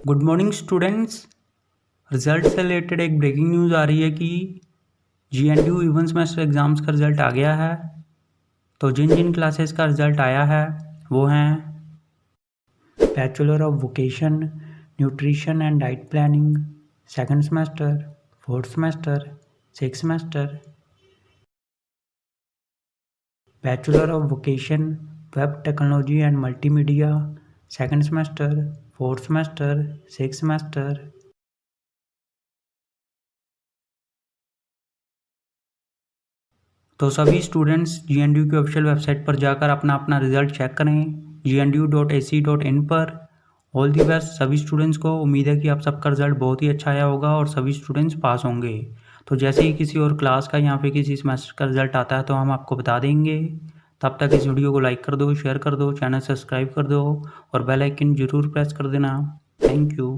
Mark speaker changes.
Speaker 1: Good morning students. Result से related एक breaking news आ रही है कि GNDU इवन सेमेस्टर एग्ज़ाम्स का रिज़ल्ट आ गया है। तो जिन जिन क्लासेस का रिज़ल्ट आया है वो हैं bachelor of vocation nutrition and diet planning, second semester, fourth semester, six semester. Bachelor of vocation web technology and multimedia, second semester, fourth semester, six semester. तो सभी स्टूडेंट्स GNDU की ऑफिशियल वेबसाइट पर जाकर अपना अपना रिजल्ट चेक करें gnu.ac.in पर। All the best सभी स्टूडेंट्स को। उम्मीद है कि आप सबका रिजल्ट बहुत ही अच्छा आया होगा और सभी स्टूडेंट्स पास होंगे। तो जैसे ही किसी और क्लास का या फिर किसी सेमेस्टर का रिजल्ट आता है तो हम आपको बता देंगे। तब तक इस वीडियो को लाइक कर दो, शेयर कर दो, चैनल सब्सक्राइब कर दो और बेल आइकन ज़रूर प्रेस कर देना। Thank you.